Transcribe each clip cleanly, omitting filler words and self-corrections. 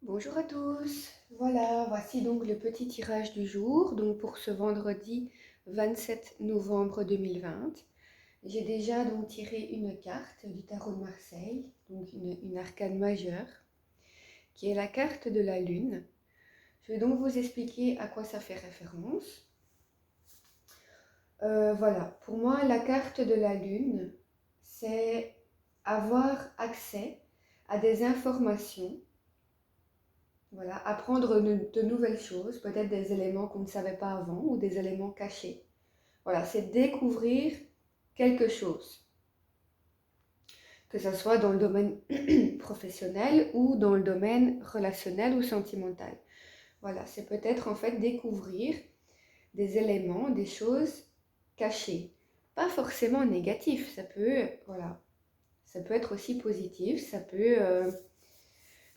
Bonjour à tous. Voilà, voici donc le petit tirage du jour, donc pour ce vendredi 27 novembre 2020. J'ai déjà donc tiré une carte du tarot de Marseille, donc une arcane majeure, qui est la carte de la lune. Je vais donc vous expliquer à quoi ça fait référence. Voilà, pour moi, la carte de la lune, c'est avoir accès à des informations. Voilà, apprendre de nouvelles choses, peut-être des éléments qu'on ne savait pas avant ou des éléments cachés. Voilà, c'est découvrir quelque chose, que ce soit dans le domaine professionnel ou dans le domaine relationnel ou sentimental. Voilà, c'est peut-être en fait découvrir des éléments, des choses cachées. Pas forcément négatif, voilà, ça peut être aussi positif,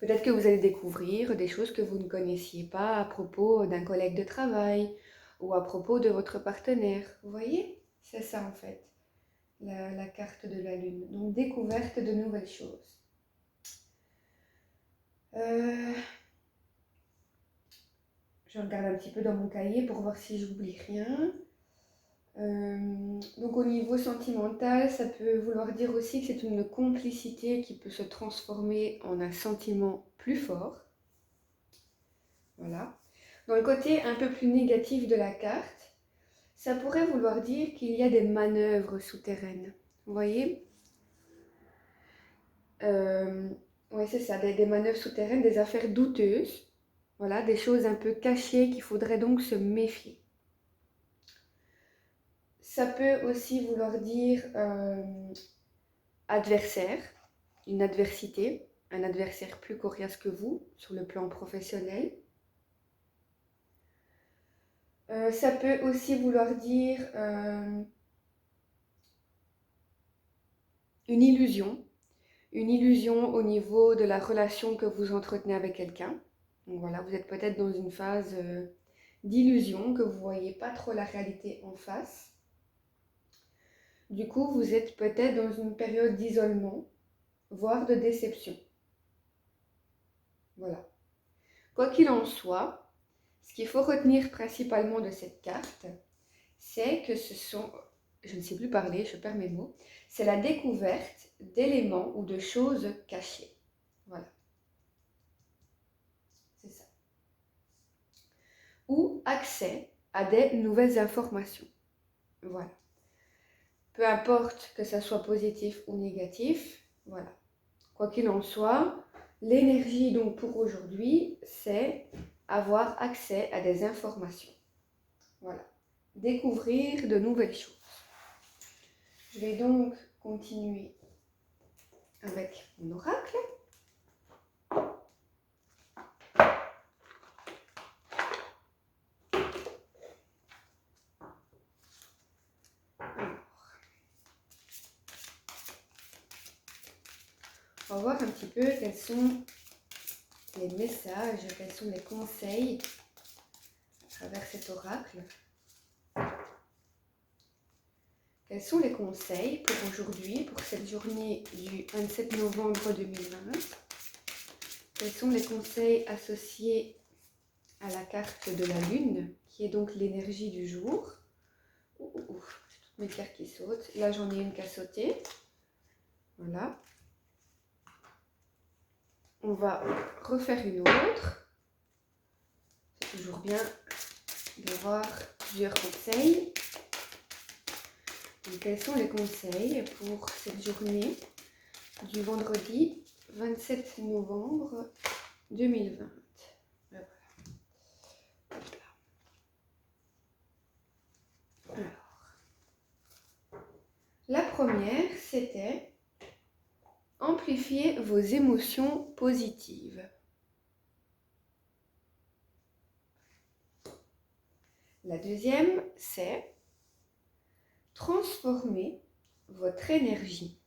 peut-être que vous allez découvrir des choses que vous ne connaissiez pas à propos d'un collègue de travail ou à propos de votre partenaire. Vous voyez? C'est ça en fait, la carte de la lune. Donc découverte de nouvelles choses. Euh, je regarde un petit peu dans mon cahier pour voir si j'oublie rien. Donc au niveau sentimental, ça peut vouloir dire aussi que c'est une complicité qui peut se transformer en un sentiment plus fort. Voilà. Dans le côté un peu plus négatif de la carte, ça pourrait vouloir dire qu'il y a des manœuvres souterraines. Vous voyez? Oui, c'est ça, des manœuvres souterraines, des affaires douteuses. Voilà, des choses un peu cachées qu'il faudrait donc se méfier. Ça peut aussi vouloir dire adversaire, une adversité, un adversaire plus coriace que vous sur le plan professionnel. Ça peut aussi vouloir dire une illusion, au niveau de la relation que vous entretenez avec quelqu'un. Donc voilà, vous êtes peut-être dans une phase d'illusion, que vous ne voyez pas trop la réalité en face. Du coup, vous êtes peut-être dans une période d'isolement, voire de déception. Voilà. Quoi qu'il en soit, ce qu'il faut retenir principalement de cette carte, c'est que je ne sais plus parler, je perds mes mots, c'est la découverte d'éléments ou de choses cachées. Voilà, c'est ça. Ou accès à des nouvelles informations. Voilà. Peu importe que ça soit positif ou négatif, voilà. Quoi qu'il en soit, l'énergie donc pour aujourd'hui, c'est avoir accès à des informations. Voilà. Découvrir de nouvelles choses. Je vais donc continuer avec mon oracle. On va voir un petit peu quels sont les messages, quels sont les conseils à travers cet oracle. Quels sont les conseils pour aujourd'hui, pour cette journée du 27 novembre 2020? Quels sont les conseils associés à la carte de la lune, qui est donc l'énergie du jour? J'ai toutes mes cartes qui sautent. Là, j'en ai une qui a sauté. Voilà. On va refaire une autre. C'est toujours bien d'avoir plusieurs conseils. Donc, quels sont les conseils pour cette journée du vendredi 27 novembre 2020? Voilà. Alors, la première, c'était amplifier vos émotions positives. La deuxième, c'est transformer votre énergie.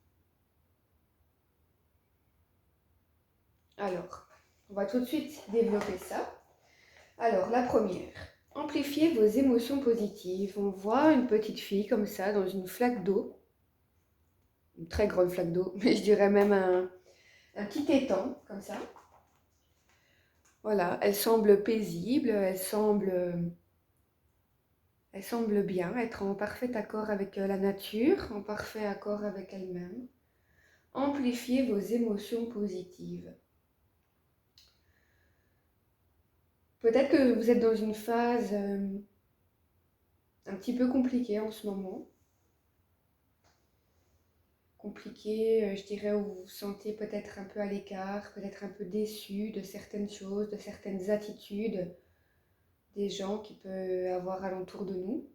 Alors, on va tout de suite développer ça. Alors, la première, amplifier vos émotions positives. On voit une petite fille comme ça dans une flaque d'eau. Une très grande flaque d'eau, mais je dirais même un petit étang, comme ça. Voilà, elle semble paisible, elle semble bien être en parfait accord avec la nature, en parfait accord avec elle-même. Amplifiez vos émotions positives. Peut-être que vous êtes dans une phase un petit peu compliquée en ce moment. Compliquée, je dirais, où vous vous sentez peut-être un peu à l'écart, peut-être un peu déçu de certaines choses, de certaines attitudes des gens qui peuvent avoir alentour de nous.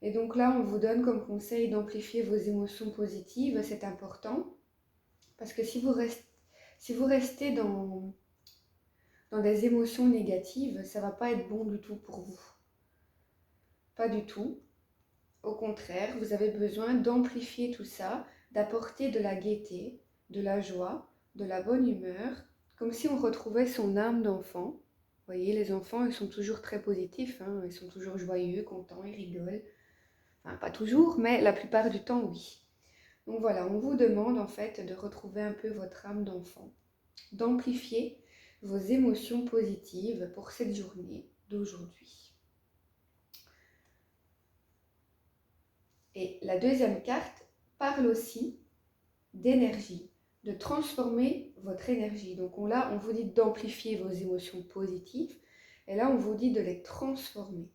Et donc là, on vous donne comme conseil d'amplifier vos émotions positives, c'est important, parce que si vous restez dans des émotions négatives, ça ne va pas être bon du tout pour vous. Pas du tout. Au contraire, vous avez besoin d'amplifier tout ça, d'apporter de la gaieté, de la joie, de la bonne humeur, comme si on retrouvait son âme d'enfant. Vous voyez, les enfants, ils sont toujours très positifs, hein, ils sont toujours joyeux, contents, ils rigolent. Enfin, pas toujours, mais la plupart du temps, oui. Donc voilà, on vous demande en fait de retrouver un peu votre âme d'enfant, d'amplifier vos émotions positives pour cette journée d'aujourd'hui. Et la deuxième carte parle aussi d'énergie, de transformer votre énergie. Donc là, on vous dit d'amplifier vos émotions positives, et là, on vous dit de les transformer.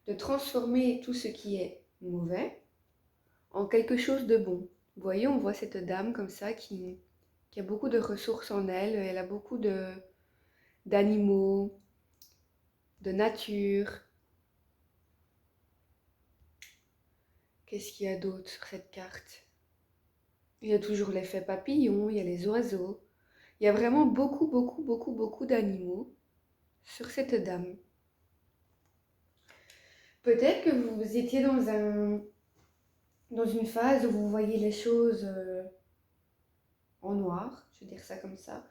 De transformer tout ce qui est mauvais en quelque chose de bon. Vous voyez, on voit cette dame comme ça qui a beaucoup de ressources en elle, elle a beaucoup d'animaux, de nature. Qu'est-ce qu'il y a d'autre sur cette carte? Il y a toujours l'effet papillon, il y a les oiseaux. Il y a vraiment beaucoup d'animaux sur cette dame. Peut-être que vous étiez dans une phase où vous voyez les choses en noir, je vais dire ça comme ça.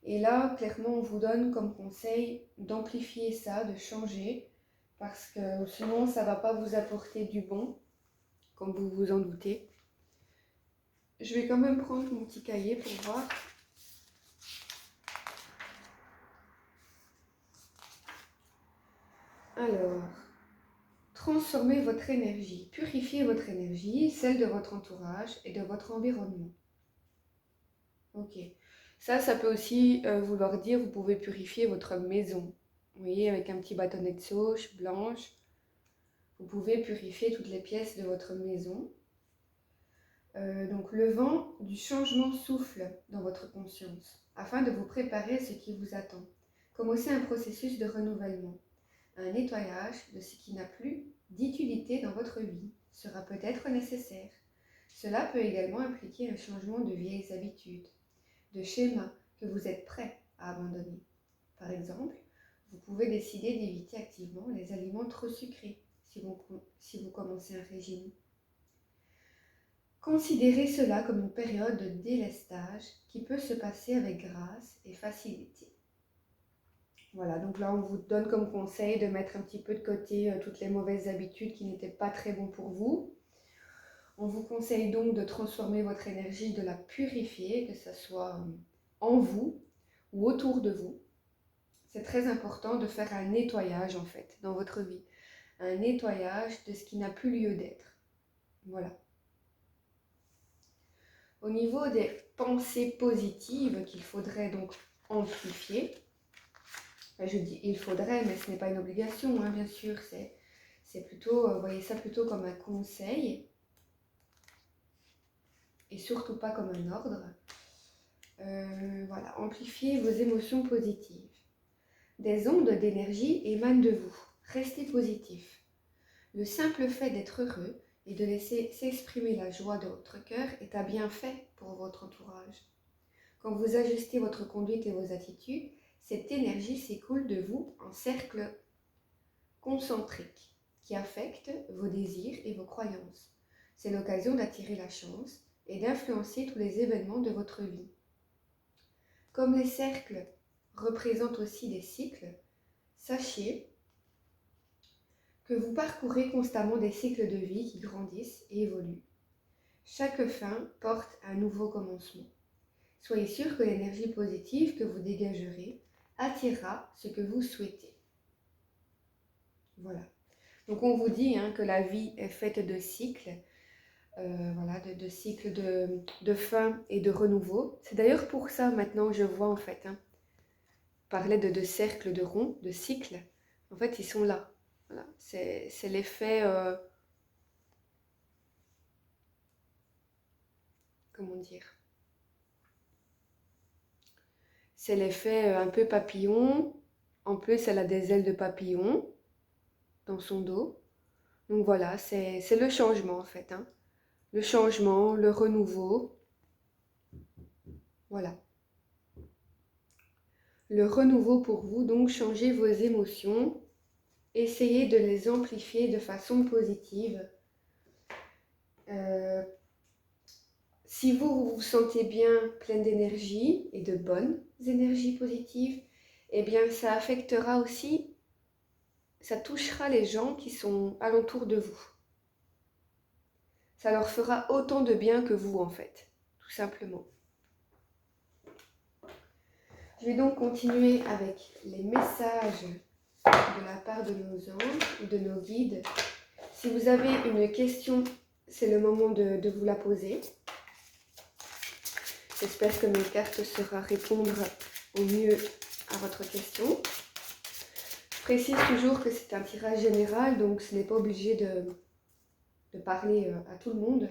Et là, clairement, on vous donne comme conseil d'amplifier ça, de changer, parce que sinon, ça ne va pas vous apporter du bon, comme vous vous en doutez. Je vais quand même prendre mon petit cahier pour voir. Alors, transformez votre énergie, purifiez votre énergie, celle de votre entourage et de votre environnement. Ok. Ça peut aussi vouloir dire vous pouvez purifier votre maison. Vous voyez, avec un petit bâtonnet de sauge blanche, vous pouvez purifier toutes les pièces de votre maison. Donc le vent du changement souffle dans votre conscience afin de vous préparer à ce qui vous attend. Comme aussi un processus de renouvellement. Un nettoyage de ce qui n'a plus d'utilité dans votre vie sera peut-être nécessaire. Cela peut également impliquer un changement de vieilles habitudes, de schémas que vous êtes prêt à abandonner. Par exemple, vous pouvez décider d'éviter activement les aliments trop sucrés si vous commencez un régime. Considérez cela comme une période de délestage qui peut se passer avec grâce et facilité. Voilà, donc là on vous donne comme conseil de mettre un petit peu de côté toutes les mauvaises habitudes qui n'étaient pas très bonnes pour vous. On vous conseille donc de transformer votre énergie, de la purifier, que ce soit en vous ou autour de vous. C'est très important de faire un nettoyage en fait dans votre vie. Un nettoyage de ce qui n'a plus lieu d'être. Voilà. Au niveau des pensées positives qu'il faudrait donc amplifier, je dis il faudrait, mais ce n'est pas une obligation, hein, bien sûr, c'est plutôt, voyez ça plutôt comme un conseil et surtout pas comme un ordre. Voilà, amplifiez vos émotions positives. Des ondes d'énergie émanent de vous. Restez positif. Le simple fait d'être heureux et de laisser s'exprimer la joie de votre cœur est un bienfait pour votre entourage. Quand vous ajustez votre conduite et vos attitudes, cette énergie s'écoule de vous en cercle concentrique qui affecte vos désirs et vos croyances. C'est l'occasion d'attirer la chance et d'influencer tous les événements de votre vie. Comme les cercles représentent aussi des cycles, sachez que vous parcourez constamment des cycles de vie qui grandissent et évoluent. Chaque fin porte un nouveau commencement. soyez sûr que l'énergie positive que vous dégagerez attirera ce que vous souhaitez. Voilà. Donc on vous dit que la vie est faite de cycles, voilà, de cycles de fin et de renouveau. C'est d'ailleurs pour ça maintenant je vois en fait, parlait de cercles, de ronds, de cycles. En fait, ils sont là. Voilà. C'est l'effet, comment dire? C'est l'effet un peu papillon. En plus, elle a des ailes de papillon dans son dos. Donc voilà, c'est le changement en fait. Le changement, le renouveau. Voilà. Le renouveau pour vous, donc changez vos émotions. Essayez de les amplifier de façon positive. Si vous vous sentez bien pleine d'énergie et de bonnes énergies positives, eh bien ça affectera aussi, ça touchera les gens qui sont alentour de vous. Ça leur fera autant de bien que vous en fait, tout simplement. Je vais donc continuer avec les messages de la part de nos anges ou de nos guides. Si vous avez une question, c'est le moment de vous la poser. J'espère que mes cartes sauront répondre au mieux à votre question. Je précise toujours que c'est un tirage général, donc ce n'est pas obligé de parler à tout le monde.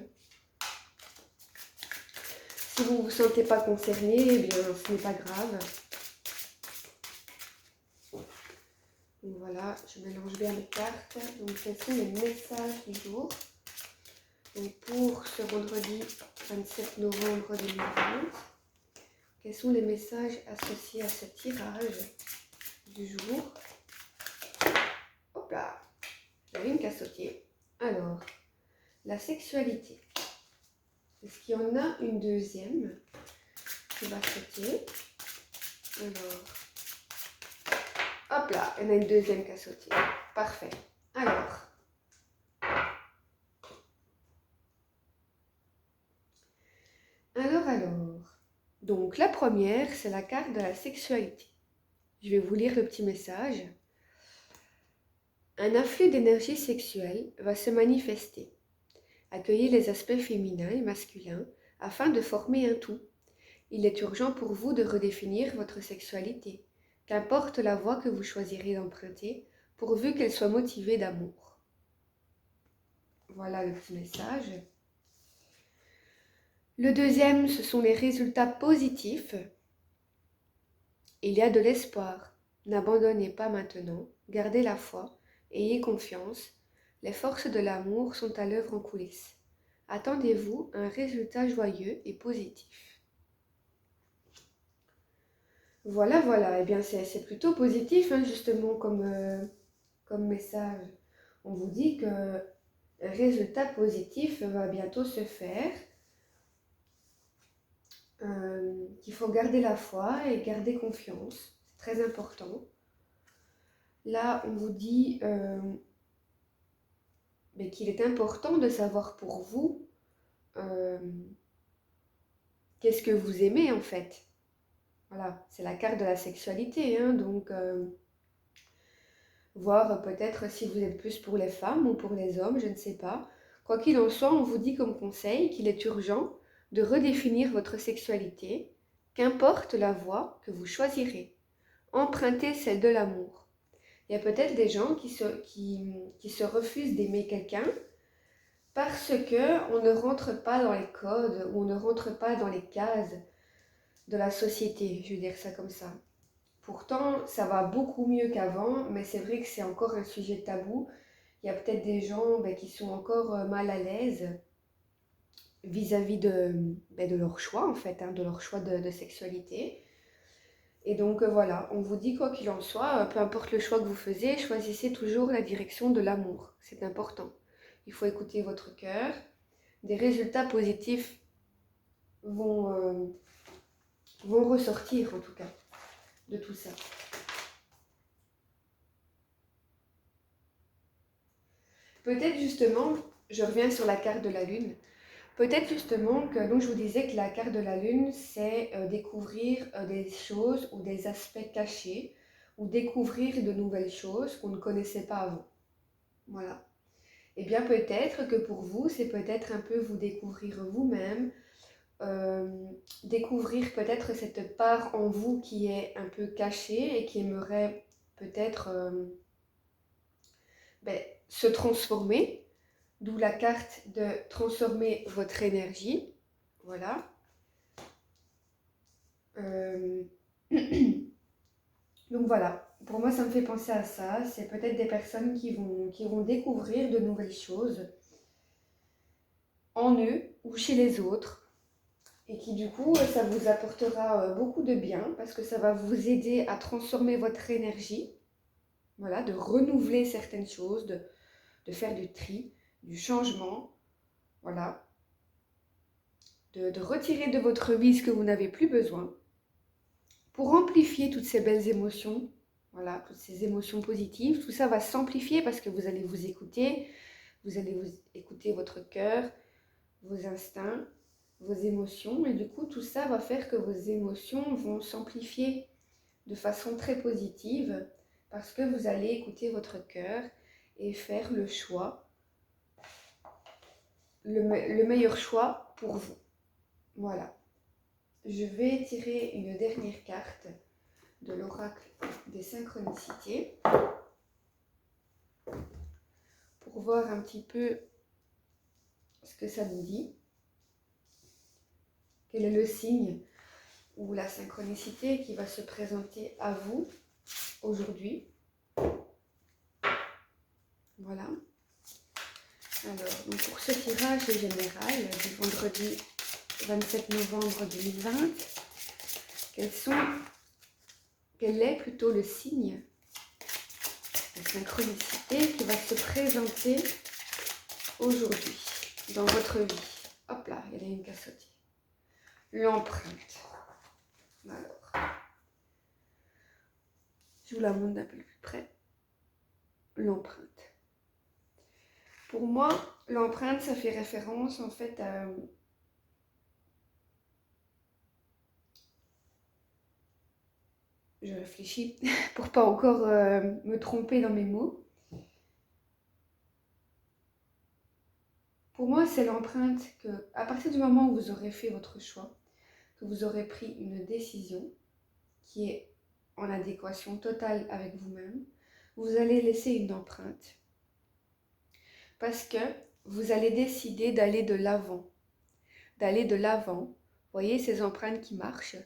Si vous ne vous sentez pas concerné, eh bien ce n'est pas grave. Donc voilà, je mélange bien les cartes. Donc quels sont les messages du jour? Donc pour ce vendredi 27 novembre 2020, quels sont les messages associés à ce tirage du jour? Hop là, j'avais une cassotier. Alors, la sexualité. Est-ce qu'il y en a une deuxième qui va sauter? Alors, hop là, il y en a une deuxième qui a sauté. Parfait. Alors, donc la première, c'est la carte de la sexualité. Je vais vous lire le petit message. Un afflux d'énergie sexuelle va se manifester. Accueillez les aspects féminins et masculins afin de former un tout. Il est urgent pour vous de redéfinir votre sexualité, qu'importe la voie que vous choisirez d'emprunter, pourvu qu'elle soit motivée d'amour. Voilà le petit message. Le deuxième, ce sont les résultats positifs. Il y a de l'espoir. N'abandonnez pas maintenant, gardez la foi, ayez confiance. Les forces de l'amour sont à l'œuvre en coulisses. Attendez-vous un résultat joyeux et positif. Voilà, eh bien c'est plutôt positif justement comme message. On vous dit qu'un résultat positif va bientôt se faire, qu'il faut garder la foi et garder confiance, c'est très important. Là, on vous dit qu'il est important de savoir pour vous qu'est-ce que vous aimez en fait. Voilà, c'est la carte de la sexualité, donc voir peut-être si vous êtes plus pour les femmes ou pour les hommes, je ne sais pas. Quoi qu'il en soit, on vous dit comme conseil qu'il est urgent de redéfinir votre sexualité, qu'importe la voie que vous choisirez. Empruntez celle de l'amour. Il y a peut-être des gens qui se refusent d'aimer quelqu'un parce qu'on ne rentre pas dans les codes ou on ne rentre pas dans les cases de la société, je vais dire ça comme ça. Pourtant, ça va beaucoup mieux qu'avant, mais c'est vrai que c'est encore un sujet tabou. Il y a peut-être des gens qui sont encore mal à l'aise vis-à-vis de leur choix, en fait, de leur choix de sexualité. Et donc voilà, on vous dit quoi qu'il en soit, peu importe le choix que vous faisiez, choisissez toujours la direction de l'amour. C'est important. Il faut écouter votre cœur. Des résultats positifs vont ressortir, en tout cas, de tout ça. Peut-être justement, je reviens sur la carte de la Lune, Peut-être justement que, donc je vous disais que la carte de la lune, c'est découvrir des choses ou des aspects cachés, ou découvrir de nouvelles choses qu'on ne connaissait pas avant. Voilà. Et bien peut-être que pour vous, c'est peut-être un peu vous découvrir vous-même, euh, découvrir peut-être cette part en vous qui est un peu cachée et qui aimerait peut-être se transformer, d'où la carte de transformer votre énergie. Voilà. Euh, Donc voilà, pour moi ça me fait penser à ça. C'est peut-être des personnes qui vont découvrir de nouvelles choses en eux ou chez les autres. Et qui du coup, ça vous apportera beaucoup de bien parce que ça va vous aider à transformer votre énergie. Voilà, de renouveler certaines choses, de faire du tri, du changement. Voilà. De retirer de votre vie ce que vous n'avez plus besoin pour amplifier toutes ces belles émotions. Voilà, toutes ces émotions positives. Tout ça va s'amplifier parce que vous allez vous écouter votre cœur, vos instincts, vos émotions. Et du coup, tout ça va faire que vos émotions vont s'amplifier de façon très positive parce que vous allez écouter votre cœur et faire le choix, le meilleur choix pour vous. Voilà. Je vais tirer une dernière carte de l'oracle des synchronicités pour voir un petit peu ce que ça nous dit. Quel est le signe ou la synchronicité qui va se présenter à vous aujourd'hui. Voilà. Alors, donc pour ce tirage général du vendredi 27 novembre 2020, quel est plutôt le signe, la synchronicité qui va se présenter aujourd'hui dans votre vie. Hop là, il y en a une qui a sauté. L'empreinte. Alors, je vous la montre d'un peu plus près. L'empreinte. Pour moi, l'empreinte, ça fait référence en fait à... Je réfléchis pour pas encore me tromper dans mes mots. Pour moi, c'est l'empreinte que, à partir du moment où vous aurez fait votre choix, que vous aurez pris une décision qui est en adéquation totale avec vous-même, vous allez laisser une empreinte. Parce que vous allez décider d'aller de l'avant. D'aller de l'avant. Vous voyez ces empreintes qui marchent?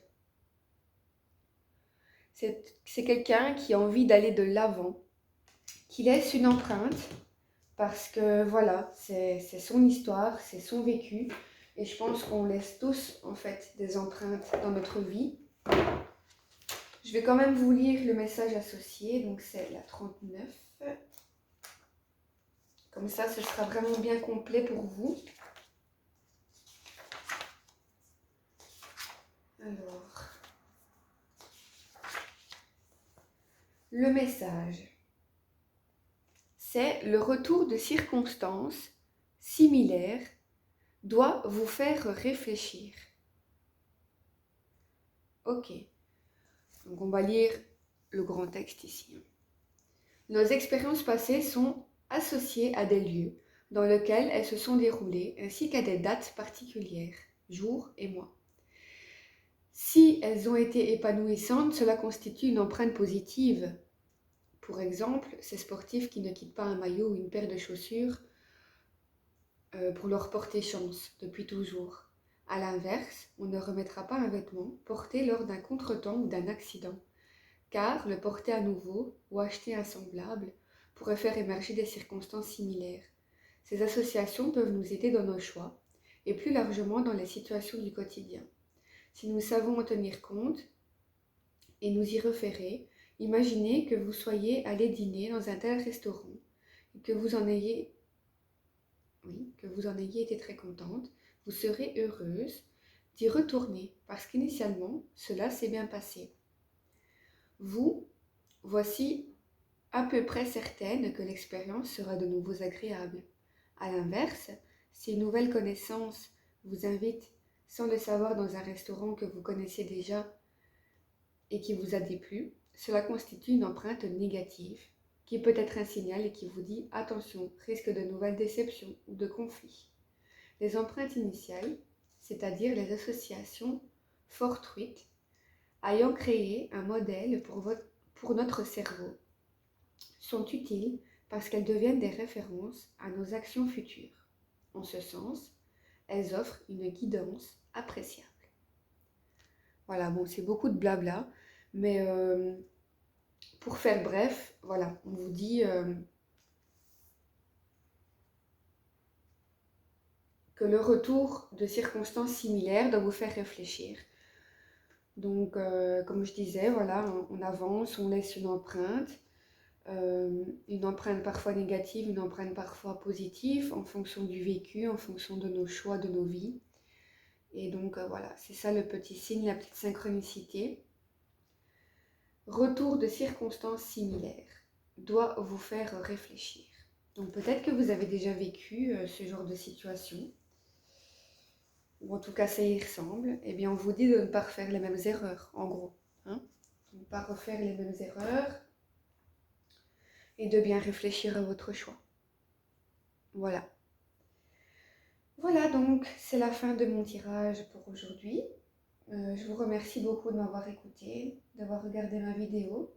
C'est quelqu'un qui a envie d'aller de l'avant, qui laisse une empreinte parce que voilà, c'est son histoire, c'est son vécu. Et je pense qu'on laisse tous en fait des empreintes dans notre vie. Je vais quand même vous lire le message associé, donc c'est la 39. Comme ça, ce sera vraiment bien complet pour vous. Alors, le message, c'est le retour de circonstances similaires doit vous faire réfléchir. Ok, donc on va lire le grand texte ici. Nos expériences passées sont associées à des lieux dans lesquels elles se sont déroulées ainsi qu'à des dates particulières, jours et mois. Si elles ont été épanouissantes, cela constitue une empreinte positive. Pour exemple, ces sportifs qui ne quittent pas un maillot ou une paire de chaussures pour leur porter chance depuis toujours. A l'inverse, on ne remettra pas un vêtement porté lors d'un contretemps ou d'un accident, car le porter à nouveau ou acheter un semblable pourrait faire émerger des circonstances similaires. Ces associations peuvent nous aider dans nos choix et plus largement dans les situations du quotidien. Si nous savons en tenir compte et nous y référer, imaginez que vous soyez allé dîner dans un tel restaurant et que vous en ayez été très contente, vous serez heureuse d'y retourner parce qu'initialement, cela s'est bien passé. Vous, voici à peu près certaine que l'expérience sera de nouveau agréable. A l'inverse, si une nouvelle connaissance vous invite sans le savoir dans un restaurant que vous connaissez déjà et qui vous a déplu, cela constitue une empreinte négative qui peut être un signal et qui vous dit attention, risque de nouvelles déceptions ou de conflits. Les empreintes initiales, c'est-à-dire les associations fortuites, ayant créé un modèle pour notre cerveau, sont utiles parce qu'elles deviennent des références à nos actions futures. En ce sens, elles offrent une guidance appréciable. Voilà, bon, c'est beaucoup de blabla, mais pour faire bref, voilà, on vous dit que le retour de circonstances similaires doit vous faire réfléchir. Donc, comme je disais, voilà, on avance, on laisse une empreinte parfois négative, une empreinte parfois positive, en fonction du vécu, en fonction de nos choix, de nos vies. Et donc, voilà, c'est ça le petit signe, la petite synchronicité. Retour de circonstances similaires doit vous faire réfléchir. Donc, peut-être que vous avez déjà vécu ce genre de situation, ou en tout cas ça y ressemble. Eh bien, on vous dit de ne pas refaire les mêmes erreurs, en gros. Hein, de ne pas refaire les mêmes erreurs et de bien réfléchir à votre choix. Voilà. Voilà, donc c'est la fin de mon tirage pour aujourd'hui. Je vous remercie beaucoup de m'avoir écouté, d'avoir regardé ma vidéo.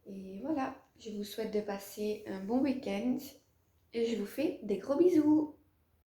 Et voilà, je vous souhaite de passer un bon week-end et je vous fais des gros bisous.